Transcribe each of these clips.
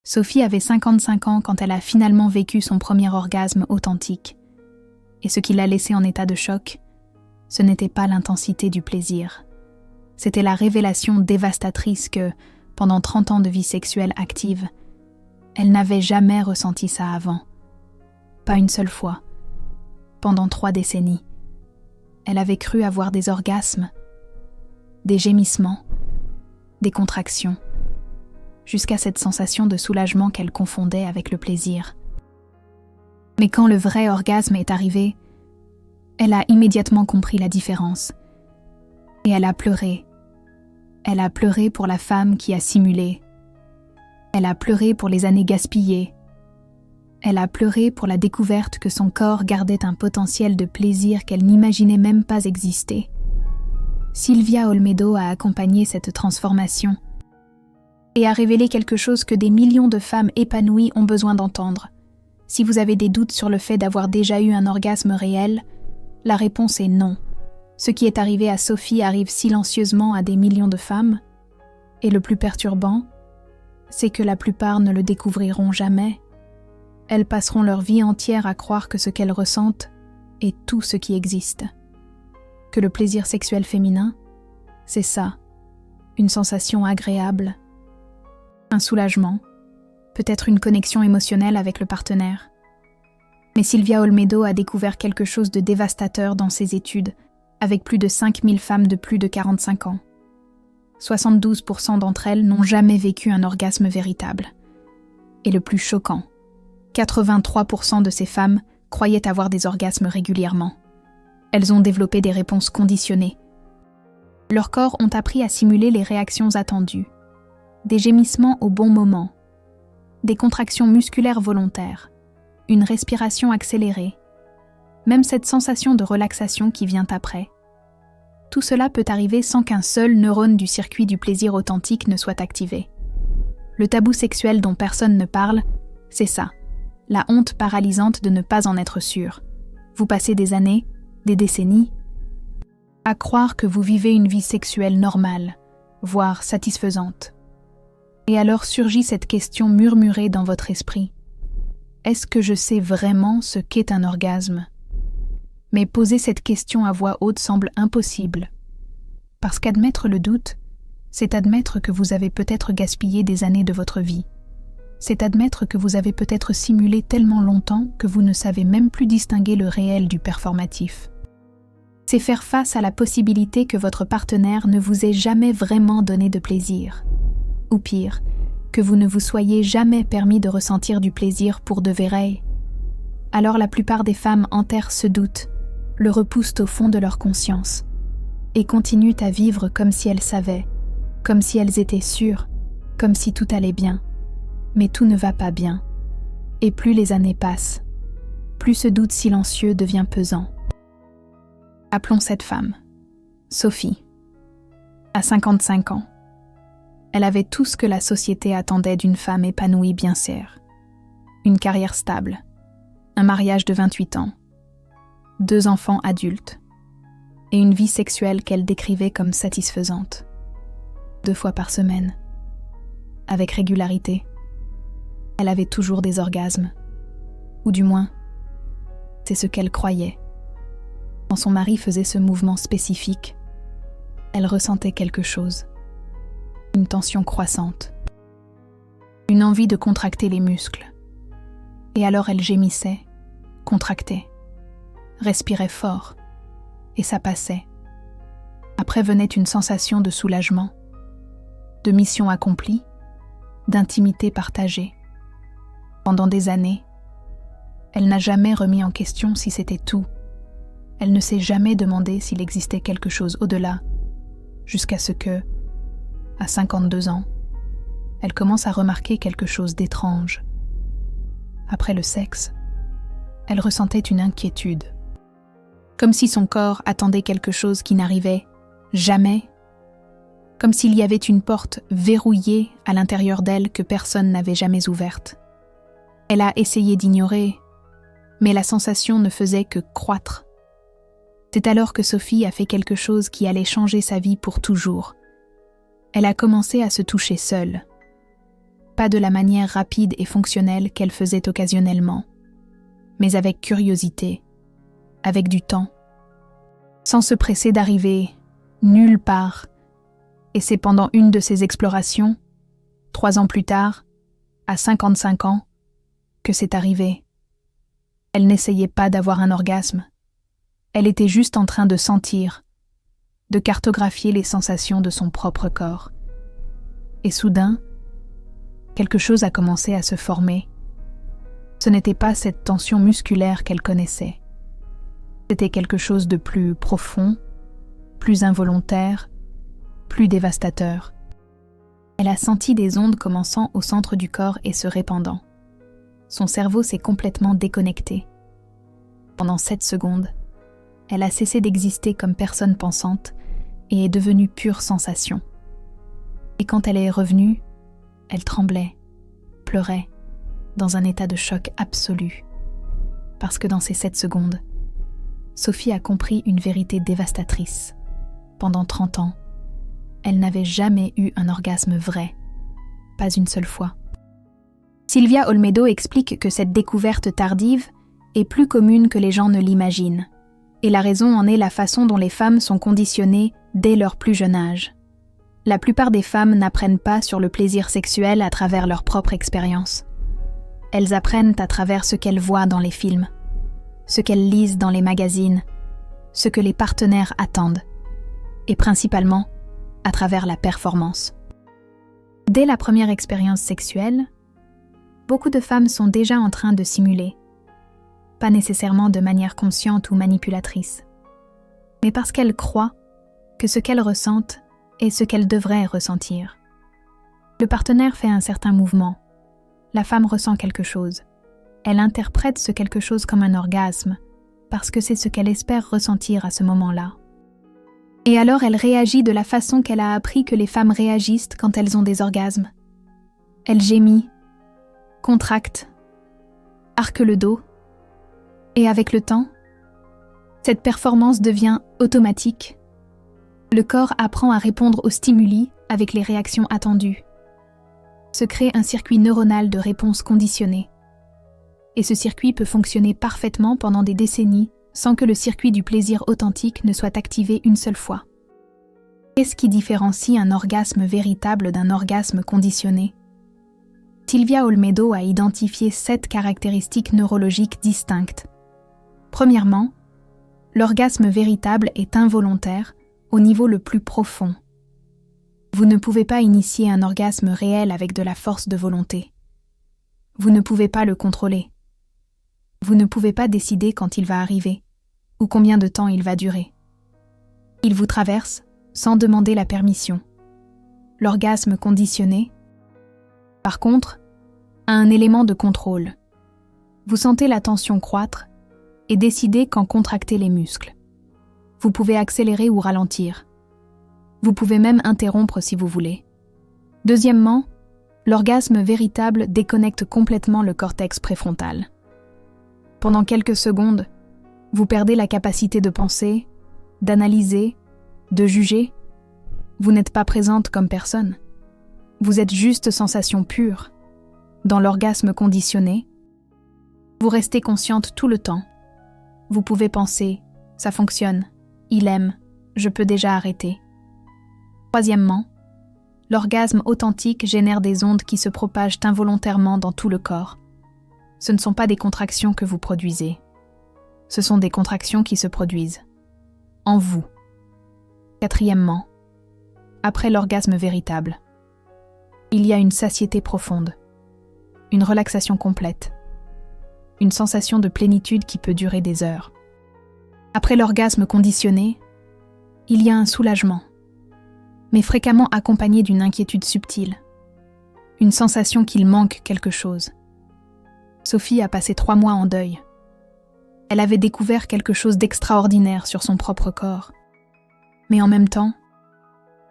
Sophie avait 55 ans quand elle a finalement vécu son premier orgasme authentique. Et ce qui l'a laissée en état de choc, ce n'était pas l'intensité du plaisir. C'était la révélation dévastatrice que, pendant 30 ans de vie sexuelle active, elle n'avait jamais ressenti ça avant. Pas une seule fois. Pendant 3 décennies. Elle avait cru avoir des orgasmes, des gémissements, des contractions, jusqu'à cette sensation de soulagement qu'elle confondait avec le plaisir. Mais quand le vrai orgasme est arrivé, elle a immédiatement compris la différence. Et elle a pleuré. Elle a pleuré pour la femme qui a simulé. Elle a pleuré pour les années gaspillées. Elle a pleuré pour la découverte que son corps gardait un potentiel de plaisir qu'elle n'imaginait même pas exister. Sylvia Olmedo a accompagné cette transformation et a révélé quelque chose que des millions de femmes épanouies ont besoin d'entendre. Si vous avez des doutes sur le fait d'avoir déjà eu un orgasme réel, la réponse est non. Ce qui est arrivé à Sophie arrive silencieusement à des millions de femmes, et le plus perturbant, c'est que la plupart ne le découvriront jamais. Elles passeront leur vie entière à croire que ce qu'elles ressentent est tout ce qui existe. Que le plaisir sexuel féminin, c'est ça, une sensation agréable, un soulagement, peut-être une connexion émotionnelle avec le partenaire. Mais Sylvia Olmedo a découvert quelque chose de dévastateur dans ses études, avec plus de 5000 femmes de plus de 45 ans. 72% d'entre elles n'ont jamais vécu un orgasme véritable. Et le plus choquant, 83% de ces femmes croyaient avoir des orgasmes régulièrement. Elles ont développé des réponses conditionnées. Leurs corps ont appris à simuler les réactions attendues. Des gémissements au bon moment, des contractions musculaires volontaires, une respiration accélérée, même cette sensation de relaxation qui vient après. Tout cela peut arriver sans qu'un seul neurone du circuit du plaisir authentique ne soit activé. Le tabou sexuel dont personne ne parle, c'est ça, la honte paralysante de ne pas en être sûr. Vous passez des années, des décennies, à croire que vous vivez une vie sexuelle normale, voire satisfaisante. Et alors surgit cette question murmurée dans votre esprit. Est-ce que je sais vraiment ce qu'est un orgasme ? Mais poser cette question à voix haute semble impossible. Parce qu'admettre le doute, c'est admettre que vous avez peut-être gaspillé des années de votre vie. C'est admettre que vous avez peut-être simulé tellement longtemps que vous ne savez même plus distinguer le réel du performatif. C'est faire face à la possibilité que votre partenaire ne vous ait jamais vraiment donné de plaisir. Ou pire, que vous ne vous soyez jamais permis de ressentir du plaisir pour de vrai. Alors la plupart des femmes enterrent ce doute, le repoussent au fond de leur conscience, et continuent à vivre comme si elles savaient, comme si elles étaient sûres, comme si tout allait bien. Mais tout ne va pas bien. Et plus les années passent, plus ce doute silencieux devient pesant. Appelons cette femme Sophie. À 55 ans, elle avait tout ce que la société attendait d'une femme épanouie bien serre. Une carrière stable, un mariage de 28 ans, 2 enfants adultes, et une vie sexuelle qu'elle décrivait comme satisfaisante. 2 fois par semaine, avec régularité. Elle avait toujours des orgasmes, ou du moins, c'est ce qu'elle croyait. Quand son mari faisait ce mouvement spécifique, elle ressentait quelque chose. Une tension croissante, une envie de contracter les muscles. Et alors elle gémissait, contractait, respirait fort, et ça passait. Après venait une sensation de soulagement, de mission accomplie, d'intimité partagée. Pendant des années, elle n'a jamais remis en question si c'était tout. Elle ne s'est jamais demandé s'il existait quelque chose au-delà, jusqu'à ce que, à 52 ans, elle commence à remarquer quelque chose d'étrange. Après le sexe, elle ressentait une inquiétude, comme si son corps attendait quelque chose qui n'arrivait jamais, comme s'il y avait une porte verrouillée à l'intérieur d'elle que personne n'avait jamais ouverte. Elle a essayé d'ignorer, mais la sensation ne faisait que croître. C'est alors que Sophie a fait quelque chose qui allait changer sa vie pour toujours. Elle a commencé à se toucher seule. pas de la manière rapide et fonctionnelle qu'elle faisait occasionnellement, mais avec curiosité, avec du temps, sans se presser d'arriver nulle part. Et c'est pendant une de ces explorations, 3 ans plus tard, à 55 ans, que c'est arrivé. Elle n'essayait pas d'avoir un orgasme. Elle était juste en train de sentir, de cartographier les sensations de son propre corps. Et soudain, quelque chose a commencé à se former. Ce n'était pas cette tension musculaire qu'elle connaissait. C'était quelque chose de plus profond, plus involontaire, plus dévastateur. Elle a senti des ondes commençant au centre du corps et se répandant. Son cerveau s'est complètement déconnecté. Pendant 7 secondes, elle a cessé d'exister comme personne pensante et est devenue pure sensation. Et quand elle est revenue, elle tremblait, pleurait, dans un état de choc absolu. Parce que dans ces 7 secondes, Sophie a compris une vérité dévastatrice. Pendant 30 ans, elle n'avait jamais eu un orgasme vrai, pas une seule fois. Silvia Olmedo explique que cette découverte tardive est plus commune que les gens ne l'imaginent. Et la raison en est la façon dont les femmes sont conditionnées dès leur plus jeune âge. La plupart des femmes n'apprennent pas sur le plaisir sexuel à travers leur propre expérience. Elles apprennent à travers ce qu'elles voient dans les films, ce qu'elles lisent dans les magazines, ce que les partenaires attendent, et principalement à travers la performance. Dès la première expérience sexuelle, beaucoup de femmes sont déjà en train de simuler, pas nécessairement de manière consciente ou manipulatrice, mais parce qu'elles croient que ce qu'elles ressentent est ce qu'elles devraient ressentir. Le partenaire fait un certain mouvement, la femme ressent quelque chose, elle interprète ce quelque chose comme un orgasme, parce que c'est ce qu'elle espère ressentir à ce moment-là. Et alors elle réagit de la façon qu'elle a appris que les femmes réagissent quand elles ont des orgasmes. Elle gémit, contracte, arque le dos, et avec le temps, cette performance devient automatique. Le corps apprend à répondre aux stimuli avec les réactions attendues. Se crée un circuit neuronal de réponse conditionnée. Et ce circuit peut fonctionner parfaitement pendant des décennies sans que le circuit du plaisir authentique ne soit activé une seule fois. Qu'est-ce qui différencie un orgasme véritable d'un orgasme conditionné ? Silvia Olmedo a identifié 7 caractéristiques neurologiques distinctes. Premièrement, l'orgasme véritable est involontaire au niveau le plus profond. Vous ne pouvez pas initier un orgasme réel avec de la force de volonté. Vous ne pouvez pas le contrôler. Vous ne pouvez pas décider quand il va arriver ou combien de temps il va durer. Il vous traverse sans demander la permission. L'orgasme conditionné, par contre, a un élément de contrôle. Vous sentez la tension croître et décidez quand contracter les muscles. Vous pouvez accélérer ou ralentir. Vous pouvez même interrompre si vous voulez. Deuxièmement, l'orgasme véritable déconnecte complètement le cortex préfrontal. Pendant quelques secondes, vous perdez la capacité de penser, d'analyser, de juger. Vous n'êtes pas présente comme personne. Vous êtes juste sensation pure. Dans l'orgasme conditionné, vous restez consciente tout le temps. Vous pouvez penser, ça fonctionne, il aime, je peux déjà arrêter. Troisièmement, l'orgasme authentique génère des ondes qui se propagent involontairement dans tout le corps. Ce ne sont pas des contractions que vous produisez. Ce sont des contractions qui se produisent. En vous. Quatrièmement, après l'orgasme véritable, il y a une satiété profonde, une relaxation complète, une sensation de plénitude qui peut durer des heures. Après l'orgasme conditionné, il y a un soulagement, mais fréquemment accompagné d'une inquiétude subtile, une sensation qu'il manque quelque chose. Sophie a passé 3 mois en deuil. Elle avait découvert quelque chose d'extraordinaire sur son propre corps. Mais en même temps,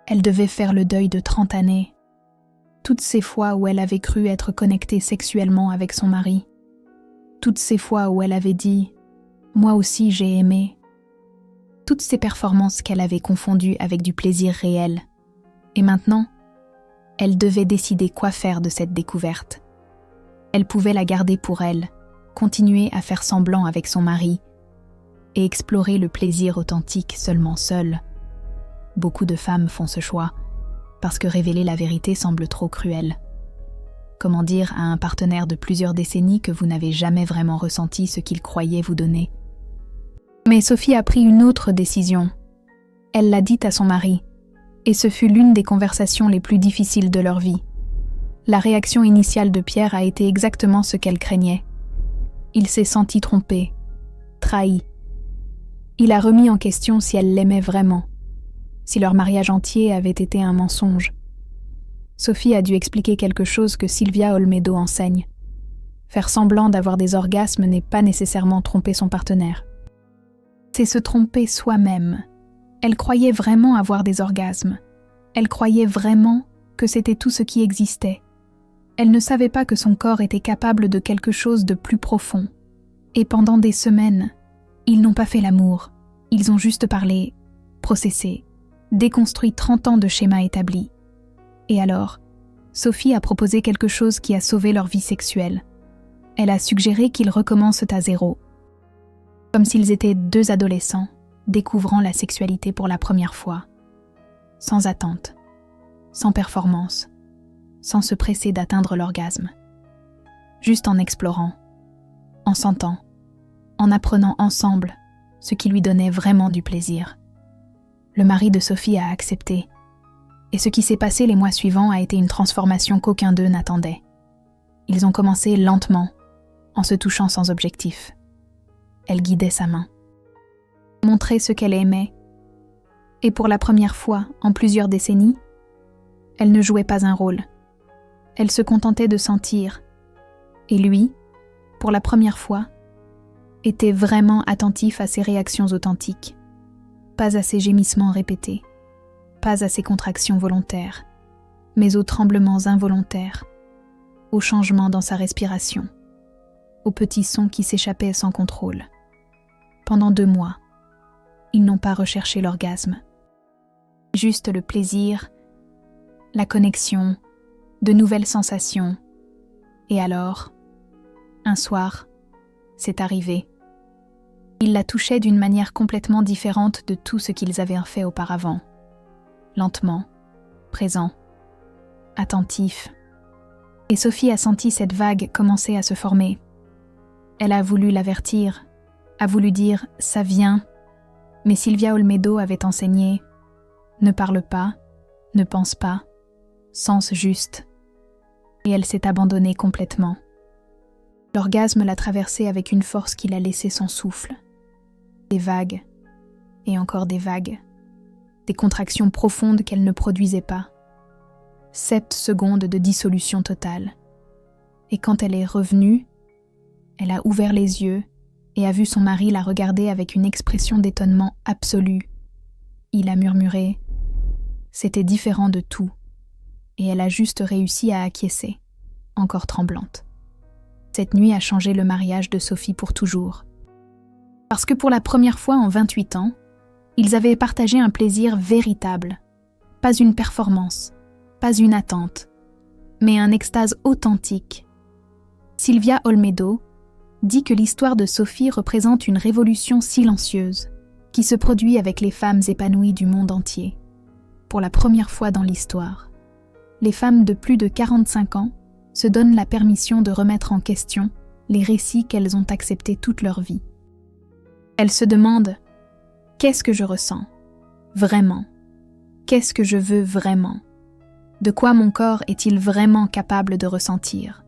elle devait faire le deuil de 30 années. Toutes ces fois où elle avait cru être connectée sexuellement avec son mari. Toutes ces fois où elle avait dit « Moi aussi j'ai aimé ». Toutes ces performances qu'elle avait confondues avec du plaisir réel. Et maintenant, Elle devait décider quoi faire de cette découverte. Elle pouvait la garder pour elle, continuer à faire semblant avec son mari et explorer le plaisir authentique seulement seule. Beaucoup de femmes font ce choix parce que révéler la vérité semble trop cruel. Comment dire à un partenaire de plusieurs décennies que vous n'avez jamais vraiment ressenti ce qu'il croyait vous donner? Mais Sophie a pris une autre décision. Elle l'a dit à son mari, et ce fut l'une des conversations les plus difficiles de leur vie. La réaction initiale de Pierre a été exactement ce qu'elle craignait. Il s'est senti trompé, trahi. Il a remis en question si elle l'aimait vraiment, si leur mariage entier avait été un mensonge. Sophie a dû expliquer quelque chose que Silvia Olmedo enseigne. Faire semblant d'avoir des orgasmes n'est pas nécessairement tromper son partenaire. C'est se tromper soi-même. Elle croyait vraiment avoir des orgasmes. Elle croyait vraiment que c'était tout ce qui existait. Elle ne savait pas que son corps était capable de quelque chose de plus profond. Et pendant des semaines, ils n'ont pas fait l'amour. Ils ont juste parlé, processé, déconstruit 30 ans de schémas établis. Et alors, Sophie a proposé quelque chose qui a sauvé leur vie sexuelle. Elle a suggéré qu'ils recommencent à zéro. Comme s'ils étaient deux adolescents, découvrant la sexualité pour la première fois. Sans attente, sans performance, sans se presser d'atteindre l'orgasme. Juste en explorant, en sentant, en apprenant ensemble ce qui lui donnait vraiment du plaisir. Le mari de Sophie a accepté. Et ce qui s'est passé les mois suivants a été une transformation qu'aucun d'eux n'attendait. Ils ont commencé lentement, en se touchant sans objectif. Elle guidait sa main. Montrer ce qu'elle aimait. Et pour la première fois, en plusieurs décennies, elle ne jouait pas un rôle. Elle se contentait de sentir. Et lui, pour la première fois, était vraiment attentif à ses réactions authentiques, pas à ses gémissements répétés. Pas à ses contractions volontaires, mais aux tremblements involontaires, aux changements dans sa respiration, aux petits sons qui s'échappaient sans contrôle. Pendant 2 mois, ils n'ont pas recherché l'orgasme. Juste le plaisir, la connexion, de nouvelles sensations. Et alors, un soir, c'est arrivé. Il la touchait d'une manière complètement différente de tout ce qu'ils avaient fait auparavant. Lentement, présent, attentif. Et Sophie a senti cette vague commencer à se former. Elle a voulu l'avertir, a voulu dire « ça vient », mais Silvia Olmedo avait enseigné « ne parle pas, ne pense pas, sens juste ». Et elle s'est abandonnée complètement. L'orgasme l'a traversée avec une force qui l'a laissée sans souffle. Des vagues, et encore des vagues. Des contractions profondes qu'elle ne produisait pas. 7 secondes de dissolution totale. Et quand elle est revenue, elle a ouvert les yeux et a vu son mari la regarder avec une expression d'étonnement absolu. Il a murmuré « C'était différent de tout » et elle a juste réussi à acquiescer, encore tremblante. Cette nuit a changé le mariage de Sophie pour toujours. Parce que pour la première fois en 28 ans, ils avaient partagé un plaisir véritable, pas une performance, pas une attente, mais un extase authentique. Silvia Olmedo dit que l'histoire de Sophie représente une révolution silencieuse qui se produit avec les femmes épanouies du monde entier. Pour la première fois dans l'histoire, les femmes de plus de 45 ans se donnent la permission de remettre en question les récits qu'elles ont acceptés toute leur vie. Elles se demandent « Qu'est-ce que je ressens ? Vraiment ? Qu'est-ce que je veux vraiment ? De quoi mon corps est-il vraiment capable de ressentir ?»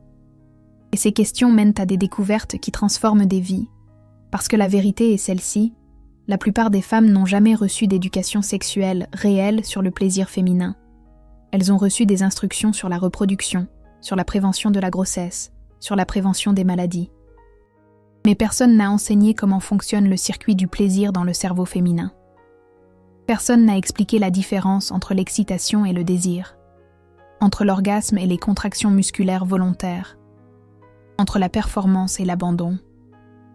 Et ces questions mènent à des découvertes qui transforment des vies. Parce que la vérité est celle-ci, la plupart des femmes n'ont jamais reçu d'éducation sexuelle réelle sur le plaisir féminin. Elles ont reçu des instructions sur la reproduction, sur la prévention de la grossesse, sur la prévention des maladies. Mais personne n'a enseigné comment fonctionne le circuit du plaisir dans le cerveau féminin. Personne n'a expliqué la différence entre l'excitation et le désir, entre l'orgasme et les contractions musculaires volontaires, entre la performance et l'abandon.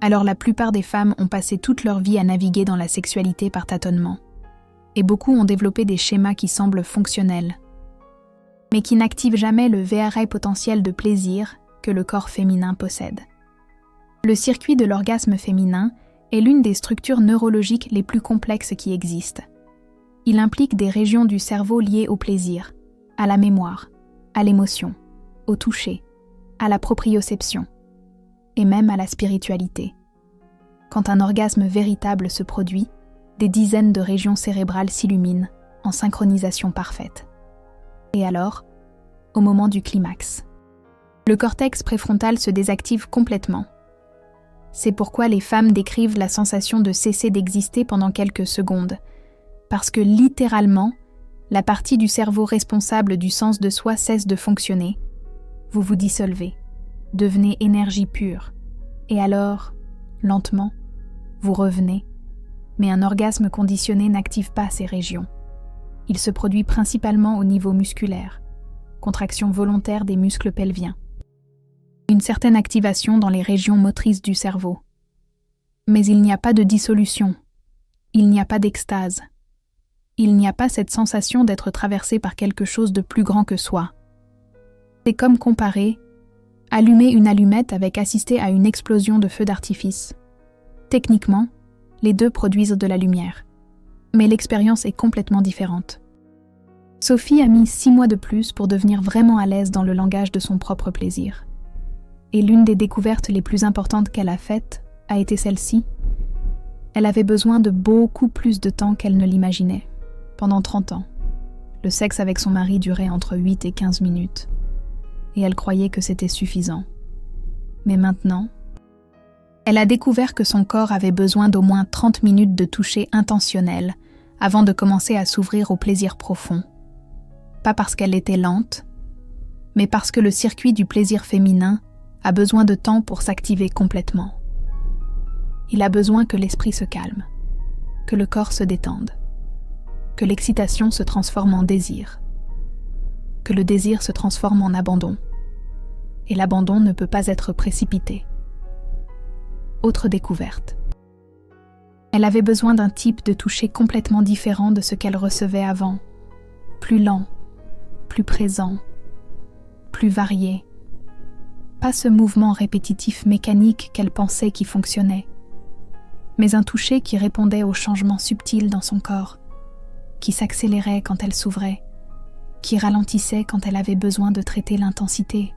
Alors la plupart des femmes ont passé toute leur vie à naviguer dans la sexualité par tâtonnement. Et beaucoup ont développé des schémas qui semblent fonctionnels. mais qui n'active jamais le VRA potentiel de plaisir que le corps féminin possède. Le circuit de l'orgasme féminin est l'une des structures neurologiques les plus complexes qui existent. Il implique des régions du cerveau liées au plaisir, à la mémoire, à l'émotion, au toucher, à la proprioception et même à la spiritualité. Quand un orgasme véritable se produit, des dizaines de régions cérébrales s'illuminent en synchronisation parfaite. Et alors, au moment du climax, le cortex préfrontal se désactive complètement. C'est pourquoi les femmes décrivent la sensation de cesser d'exister pendant quelques secondes, parce que littéralement, la partie du cerveau responsable du sens de soi cesse de fonctionner. Vous vous dissolvez, devenez énergie pure, et alors, lentement, vous revenez, mais un orgasme conditionné n'active pas ces régions. Il se produit principalement au niveau musculaire, contraction volontaire des muscles pelviens. Une certaine activation dans les régions motrices du cerveau. Mais il n'y a pas de dissolution, il n'y a pas d'extase. Il n'y a pas cette sensation d'être traversé par quelque chose de plus grand que soi. C'est comme comparer allumer une allumette avec assister à une explosion de feu d'artifice. Techniquement, les deux produisent de la lumière, mais l'expérience est complètement différente. Sophie a mis 6 mois de plus pour devenir vraiment à l'aise dans le langage de son propre plaisir. Et l'une des découvertes les plus importantes qu'elle a faites a été celle-ci. Elle avait besoin de beaucoup plus de temps qu'elle ne l'imaginait. Pendant 30 ans, le sexe avec son mari durait entre 8 et 15 minutes. Et elle croyait que c'était suffisant. Mais maintenant, elle a découvert que son corps avait besoin d'au moins 30 minutes de toucher intentionnel avant de commencer à s'ouvrir au plaisir profond. Pas parce qu'elle était lente, mais parce que le circuit du plaisir féminin a besoin de temps pour s'activer complètement. Il a besoin que l'esprit se calme, que le corps se détende, que l'excitation se transforme en désir, que le désir se transforme en abandon, et l'abandon ne peut pas être précipité. Autre découverte. Elle avait besoin d'un type de toucher complètement différent de ce qu'elle recevait avant, plus lent, plus présent, plus varié. Pas ce mouvement répétitif mécanique qu'elle pensait qui fonctionnait, mais un toucher qui répondait aux changements subtils dans son corps, qui s'accélérait quand elle s'ouvrait, qui ralentissait quand elle avait besoin de traiter l'intensité,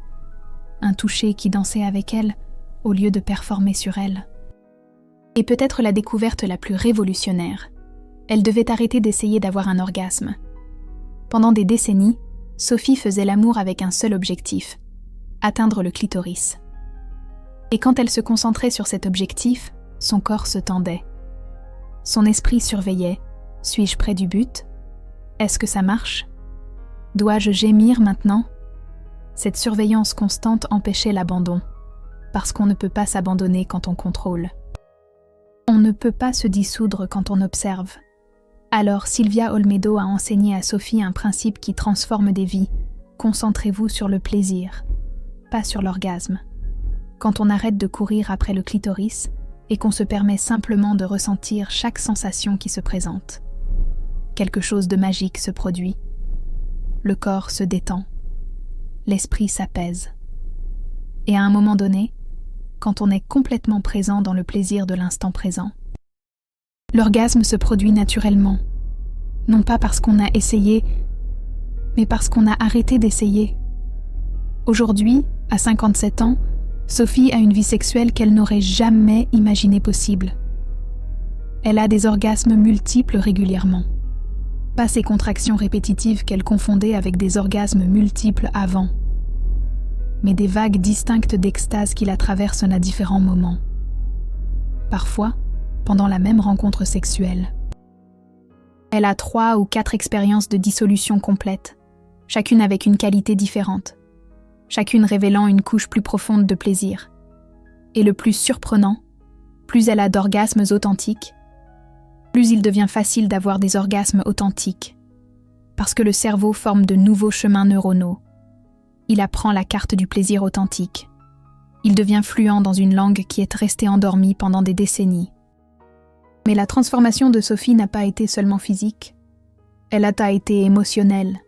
un toucher qui dansait avec elle au lieu de performer sur elle. Et peut-être la découverte la plus révolutionnaire, elle devait arrêter d'essayer d'avoir un orgasme. Pendant des décennies, Sophie faisait l'amour avec un seul objectif, atteindre le clitoris. Et quand elle se concentrait sur cet objectif, son corps se tendait. Son esprit surveillait. Suis-je près du but? Est-ce que ça marche? Dois-je gémir maintenant? Cette surveillance constante empêchait l'abandon, parce qu'on ne peut pas s'abandonner quand on contrôle. On ne peut pas se dissoudre quand on observe. Alors Silvia Olmedo a enseigné à Sophie un principe qui transforme des vies. Concentrez-vous sur le plaisir, pas sur l'orgasme. Quand on arrête de courir après le clitoris et qu'on se permet simplement de ressentir chaque sensation qui se présente, quelque chose de magique se produit. Le corps se détend. L'esprit s'apaise. Et à un moment donné, quand on est complètement présent dans le plaisir de l'instant présent, l'orgasme se produit naturellement, non pas parce qu'on a essayé, mais parce qu'on a arrêté d'essayer. Aujourd'hui, à 57 ans, Sophie a une vie sexuelle qu'elle n'aurait jamais imaginée possible. Elle a des orgasmes multiples régulièrement. Pas ces contractions répétitives qu'elle confondait avec des orgasmes multiples avant, mais des vagues distinctes d'extase qui la traversent à différents moments. Parfois, pendant la même rencontre sexuelle. Elle a 3 ou 4 expériences de dissolution complète, chacune avec une qualité différente, chacune révélant une couche plus profonde de plaisir. Et le plus surprenant, plus elle a d'orgasmes authentiques, plus il devient facile d'avoir des orgasmes authentiques, parce que le cerveau forme de nouveaux chemins neuronaux. Il apprend la carte du plaisir authentique. Il devient fluent dans une langue qui est restée endormie pendant des décennies. Mais la transformation de Sophie n'a pas été seulement physique. Elle a été émotionnelle,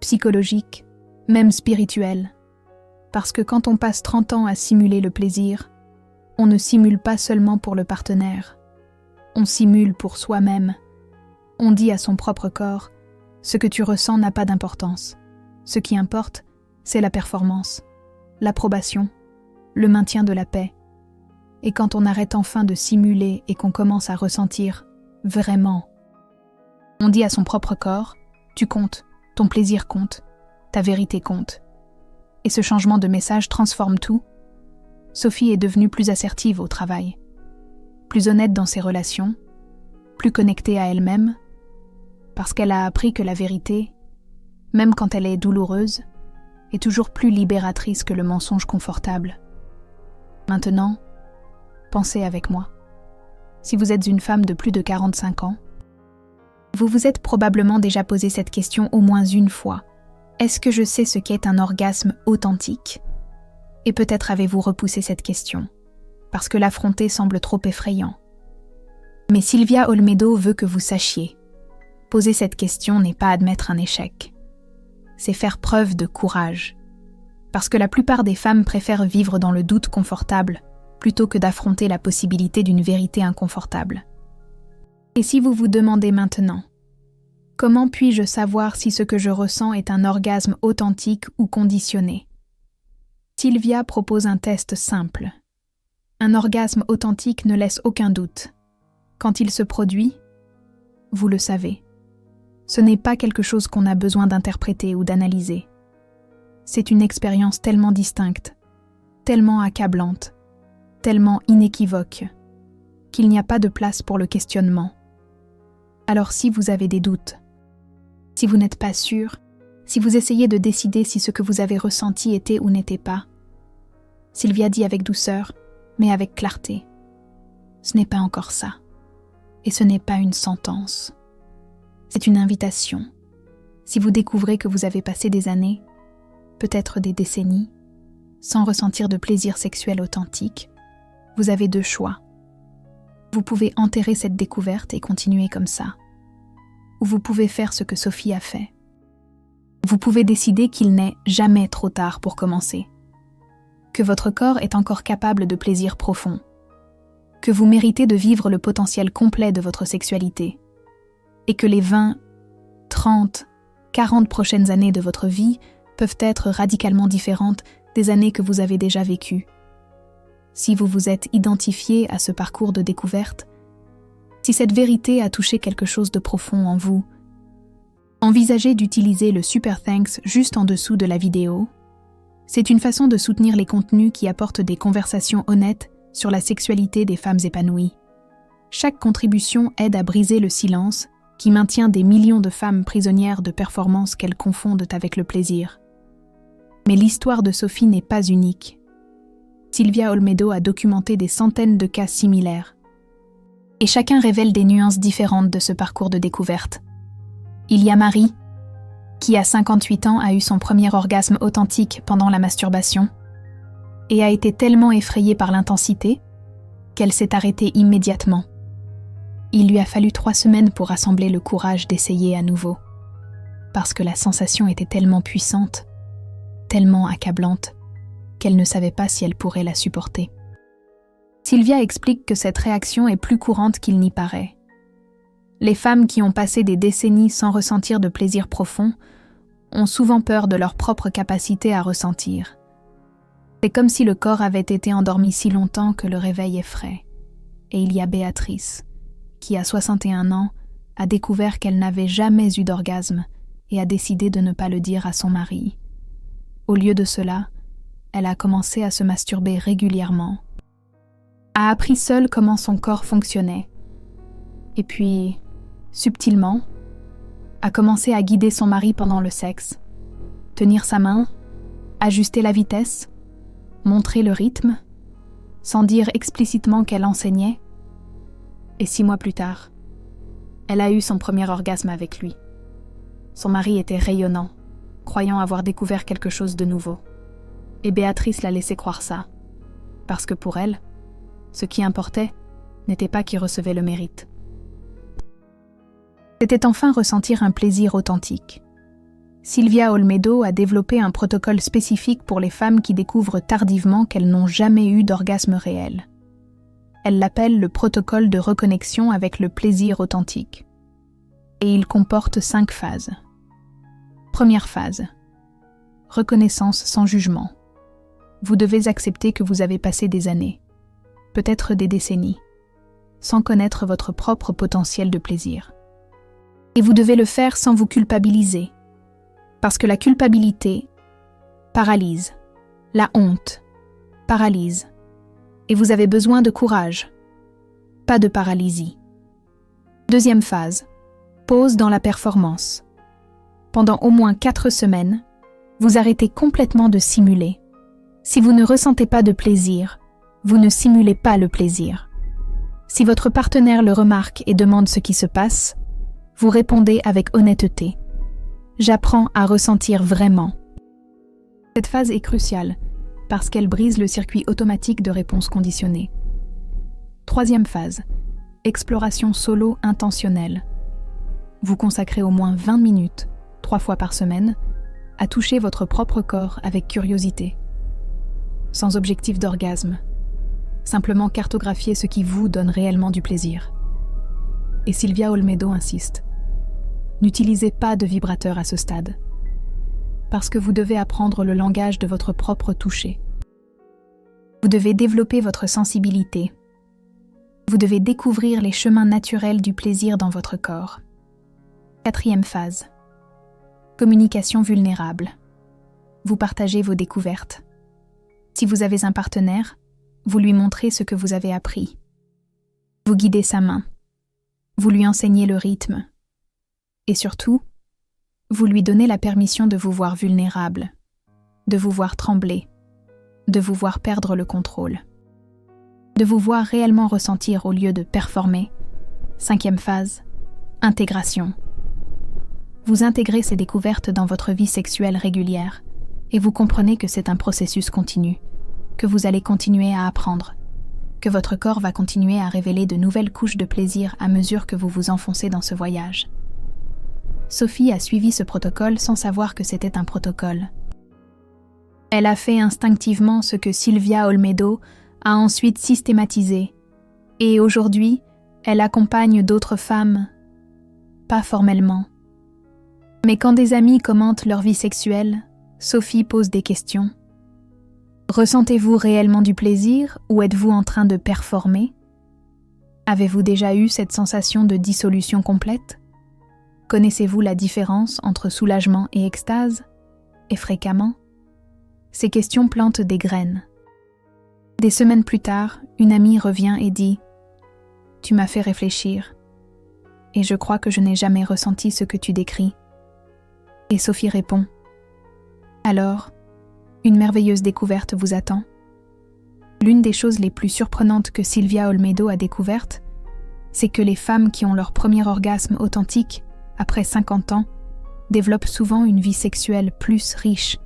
psychologique, même spirituel. Parce que quand on passe 30 ans à simuler le plaisir, on ne simule pas seulement pour le partenaire, on simule pour soi-même. On dit à son propre corps, ce que tu ressens n'a pas d'importance. Ce qui importe, c'est la performance, l'approbation, le maintien de la paix. Et quand on arrête enfin de simuler et qu'on commence à ressentir vraiment, on dit à son propre corps, tu comptes, ton plaisir compte, ta vérité compte. Et ce changement de message transforme tout. Sophie est devenue plus assertive au travail, plus honnête dans ses relations, plus connectée à elle-même, parce qu'elle a appris que la vérité, même quand elle est douloureuse, est toujours plus libératrice que le mensonge confortable. Maintenant, pensez avec moi. Si vous êtes une femme de plus de 45 ans, vous vous êtes probablement déjà posé cette question au moins une fois. Est-ce que je sais ce qu'est un orgasme authentique ? Et peut-être avez-vous repoussé cette question, parce que l'affronter semble trop effrayant. Mais Sylvia Olmedo veut que vous sachiez. Poser cette question n'est pas admettre un échec. C'est faire preuve de courage. Parce que la plupart des femmes préfèrent vivre dans le doute confortable plutôt que d'affronter la possibilité d'une vérité inconfortable. Et si vous vous demandez maintenant, comment puis-je savoir si ce que je ressens est un orgasme authentique ou conditionné ? Sylvia propose un test simple. Un orgasme authentique ne laisse aucun doute. Quand il se produit, vous le savez. Ce n'est pas quelque chose qu'on a besoin d'interpréter ou d'analyser. C'est une expérience tellement distincte, tellement accablante, tellement inéquivoque, qu'il n'y a pas de place pour le questionnement. Alors si vous avez des doutes, si vous n'êtes pas sûr, si vous essayez de décider si ce que vous avez ressenti était ou n'était pas, Sylvia dit avec douceur, mais avec clarté, ce n'est pas encore ça, et ce n'est pas une sentence. C'est une invitation. Si vous découvrez que vous avez passé des années, peut-être des décennies, sans ressentir de plaisir sexuel authentique, vous avez deux choix. Vous pouvez enterrer cette découverte et continuer comme ça. Ou vous pouvez faire ce que Sophie a fait. Vous pouvez décider qu'il n'est jamais trop tard pour commencer. Que votre corps est encore capable de plaisir profond. Que vous méritez de vivre le potentiel complet de votre sexualité. Et que les 20, 30, 40 prochaines années de votre vie peuvent être radicalement différentes des années que vous avez déjà vécues. Si vous vous êtes identifié à ce parcours de découverte, si cette vérité a touché quelque chose de profond en vous, envisagez d'utiliser le Super Thanks juste en dessous de la vidéo. C'est une façon de soutenir les contenus qui apportent des conversations honnêtes sur la sexualité des femmes épanouies. Chaque contribution aide à briser le silence qui maintient des millions de femmes prisonnières de performances qu'elles confondent avec le plaisir. Mais l'histoire de Sophie n'est pas unique. Sylvia Olmedo a documenté des centaines de cas similaires. Et chacun révèle des nuances différentes de ce parcours de découverte. Il y a Marie, qui à 58 ans a eu son premier orgasme authentique pendant la masturbation, et a été tellement effrayée par l'intensité qu'elle s'est arrêtée immédiatement. Il lui a fallu 3 semaines pour rassembler le courage d'essayer à nouveau, parce que la sensation était tellement puissante, tellement accablante, qu'elle ne savait pas si elle pourrait la supporter. Sylvia explique que cette réaction est plus courante qu'il n'y paraît. Les femmes qui ont passé des décennies sans ressentir de plaisir profond ont souvent peur de leur propre capacité à ressentir. C'est comme si le corps avait été endormi si longtemps que le réveil est frais. Et il y a Béatrice, qui à 61 ans a découvert qu'elle n'avait jamais eu d'orgasme et a décidé de ne pas le dire à son mari. Au lieu de cela, elle a commencé à se masturber régulièrement, a appris seule comment son corps fonctionnait, et puis, subtilement, a commencé à guider son mari pendant le sexe, tenir sa main, ajuster la vitesse, montrer le rythme, sans dire explicitement qu'elle enseignait. Et 6 mois plus tard, elle a eu son premier orgasme avec lui. Son mari était rayonnant, croyant avoir découvert quelque chose de nouveau. Et Béatrice l'a laissé croire ça, parce que pour elle, ce qui importait n'était pas qui recevait le mérite. C'était enfin ressentir un plaisir authentique. Silvia Olmedo a développé un protocole spécifique pour les femmes qui découvrent tardivement qu'elles n'ont jamais eu d'orgasme réel. Elle l'appelle le protocole de reconnexion avec le plaisir authentique. Et il comporte 5 phases. Première phase. Reconnaissance sans jugement. Vous devez accepter que vous avez passé des années, peut-être des décennies, sans connaître votre propre potentiel de plaisir. Et vous devez le faire sans vous culpabiliser, parce que la culpabilité paralyse, la honte paralyse, et vous avez besoin de courage, pas de paralysie. Deuxième phase, pause dans la performance. Pendant au moins 4 semaines, vous arrêtez complètement de simuler. Si vous ne ressentez pas de plaisir, vous ne simulez pas le plaisir. Si votre partenaire le remarque et demande ce qui se passe, vous répondez avec honnêteté. J'apprends à ressentir vraiment. Cette phase est cruciale parce qu'elle brise le circuit automatique de réponse conditionnée. Troisième phase, exploration solo intentionnelle. Vous consacrez au moins 20 minutes, 3 fois par semaine, à toucher votre propre corps avec curiosité. Sans objectif d'orgasme. Simplement cartographier ce qui vous donne réellement du plaisir. Et Silvia Olmedo insiste. N'utilisez pas de vibrateur à ce stade. Parce que vous devez apprendre le langage de votre propre toucher. Vous devez développer votre sensibilité. Vous devez découvrir les chemins naturels du plaisir dans votre corps. Quatrième phase. Communication vulnérable. Vous partagez vos découvertes. Si vous avez un partenaire, vous lui montrez ce que vous avez appris. Vous guidez sa main. Vous lui enseignez le rythme. Et surtout, vous lui donnez la permission de vous voir vulnérable, de vous voir trembler, de vous voir perdre le contrôle, de vous voir réellement ressentir au lieu de performer. Cinquième phase, intégration. Vous intégrez ces découvertes dans votre vie sexuelle régulière et vous comprenez que c'est un processus continu, que vous allez continuer à apprendre, que votre corps va continuer à révéler de nouvelles couches de plaisir à mesure que vous vous enfoncez dans ce voyage. Sophie a suivi ce protocole sans savoir que c'était un protocole. Elle a fait instinctivement ce que Silvia Olmedo a ensuite systématisé, et aujourd'hui, elle accompagne d'autres femmes, pas formellement. Mais quand des amis commentent leur vie sexuelle, Sophie pose des questions. Ressentez-vous réellement du plaisir ou êtes-vous en train de performer? Avez-vous déjà eu cette sensation de dissolution complète? Connaissez-vous la différence entre soulagement et extase? Et fréquemment? Ces questions plantent des graines. Des semaines plus tard, une amie revient et dit « Tu m'as fait réfléchir, et je crois que je n'ai jamais ressenti ce que tu décris. » Et Sophie répond « Alors, une merveilleuse découverte vous attend. » L'une des choses les plus surprenantes que Silvia Olmedo a découvertes, c'est que les femmes qui ont leur premier orgasme authentique après 50 ans, développent souvent une vie sexuelle plus riche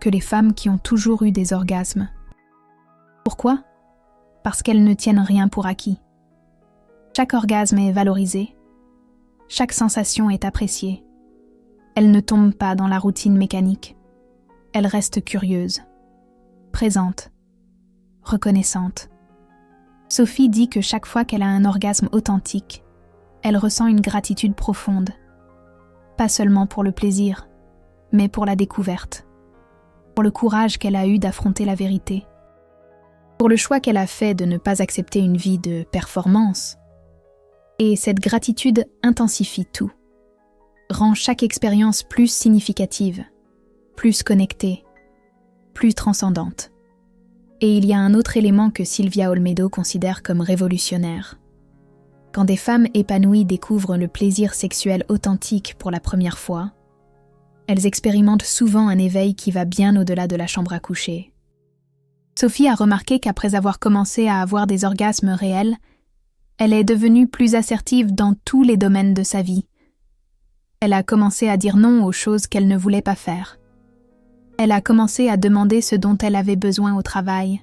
que les femmes qui ont toujours eu des orgasmes. Pourquoi? Parce qu'elles ne tiennent rien pour acquis. Chaque orgasme est valorisé. Chaque sensation est appréciée. Elles ne tombent pas dans la routine mécanique. Elles restent curieuses, présentes, reconnaissantes. Sophie dit que chaque fois qu'elle a un orgasme authentique, elle ressent une gratitude profonde. Pas seulement pour le plaisir, mais pour la découverte, pour le courage qu'elle a eu d'affronter la vérité, pour le choix qu'elle a fait de ne pas accepter une vie de performance. Et cette gratitude intensifie tout, rend chaque expérience plus significative, plus connectée, plus transcendante. Et il y a un autre élément que Silvia Olmedo considère comme révolutionnaire. Quand des femmes épanouies découvrent le plaisir sexuel authentique pour la première fois, elles expérimentent souvent un éveil qui va bien au-delà de la chambre à coucher. Sophie a remarqué qu'après avoir commencé à avoir des orgasmes réels, elle est devenue plus assertive dans tous les domaines de sa vie. Elle a commencé à dire non aux choses qu'elle ne voulait pas faire. Elle a commencé à demander ce dont elle avait besoin au travail.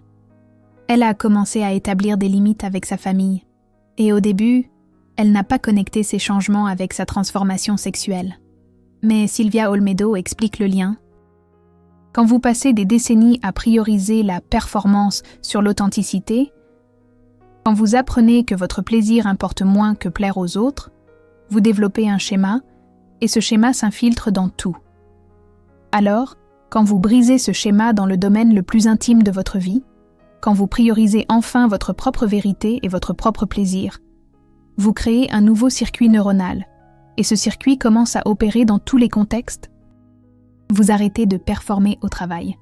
Elle a commencé à établir des limites avec sa famille. Et au début, elle n'a pas connecté ces changements avec sa transformation sexuelle. Mais Sylvia Olmedo explique le lien. Quand vous passez des décennies à prioriser la performance sur l'authenticité, quand vous apprenez que votre plaisir importe moins que plaire aux autres, vous développez un schéma, et ce schéma s'infiltre dans tout. Alors, quand vous brisez ce schéma dans le domaine le plus intime de votre vie, quand vous priorisez enfin votre propre vérité et votre propre plaisir, vous créez un nouveau circuit neuronal, et ce circuit commence à opérer dans tous les contextes. Vous arrêtez de performer au travail.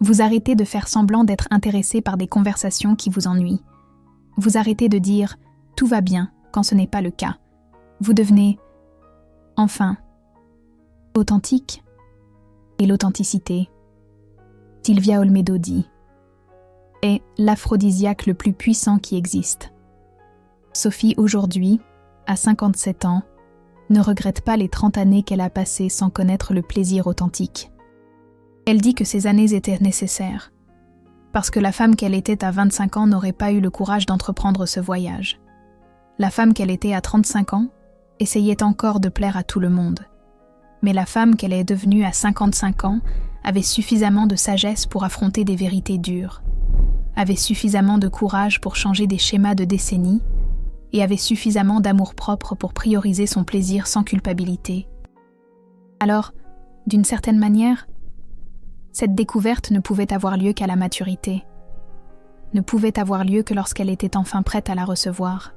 Vous arrêtez de faire semblant d'être intéressé par des conversations qui vous ennuient. Vous arrêtez de dire « tout va bien » quand ce n'est pas le cas. Vous devenez, enfin, authentique. Et l'authenticité, Sylvia Olmedo dit, est l'aphrodisiaque le plus puissant qui existe. Sophie, aujourd'hui, à 57 ans, ne regrette pas les 30 années qu'elle a passées sans connaître le plaisir authentique. Elle dit que ces années étaient nécessaires, parce que la femme qu'elle était à 25 ans n'aurait pas eu le courage d'entreprendre ce voyage. La femme qu'elle était à 35 ans essayait encore de plaire à tout le monde. Mais la femme qu'elle est devenue à 55 ans avait suffisamment de sagesse pour affronter des vérités dures, avait suffisamment de courage pour changer des schémas de décennies, et avait suffisamment d'amour-propre pour prioriser son plaisir sans culpabilité. Alors, d'une certaine manière, cette découverte ne pouvait avoir lieu qu'à la maturité, ne pouvait avoir lieu que lorsqu'elle était enfin prête à la recevoir.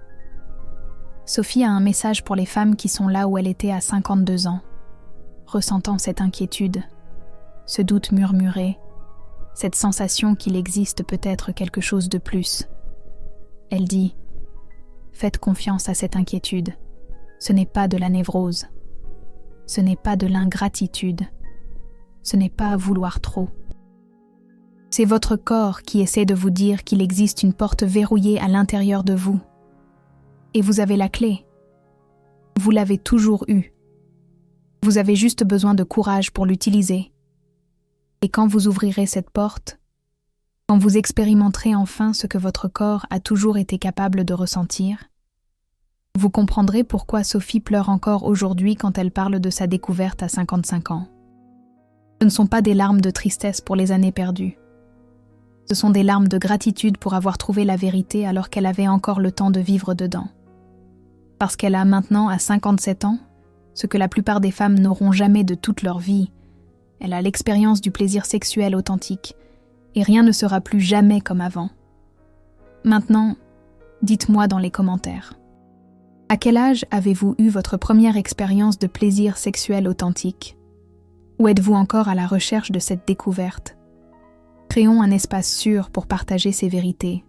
Sophie a un message pour les femmes qui sont là où elle était à 52 ans, ressentant cette inquiétude, ce doute murmuré, cette sensation qu'il existe peut-être quelque chose de plus. Elle dit: faites confiance à cette inquiétude. Ce n'est pas de la névrose. Ce n'est pas de l'ingratitude. Ce n'est pas vouloir trop. C'est votre corps qui essaie de vous dire qu'il existe une porte verrouillée à l'intérieur de vous. Et vous avez la clé. Vous l'avez toujours eue. Vous avez juste besoin de courage pour l'utiliser. Et quand vous ouvrirez cette porte, quand vous expérimenterez enfin ce que votre corps a toujours été capable de ressentir, vous comprendrez pourquoi Sophie pleure encore aujourd'hui quand elle parle de sa découverte à 55 ans. Ce ne sont pas des larmes de tristesse pour les années perdues. Ce sont des larmes de gratitude pour avoir trouvé la vérité alors qu'elle avait encore le temps de vivre dedans. Parce qu'elle a maintenant, à 57 ans, ce que la plupart des femmes n'auront jamais de toute leur vie. Elle a l'expérience du plaisir sexuel authentique, et rien ne sera plus jamais comme avant. Maintenant, dites-moi dans les commentaires. À quel âge avez-vous eu votre première expérience de plaisir sexuel authentique? Ou êtes-vous encore à la recherche de cette découverte? Créons un espace sûr pour partager ces vérités,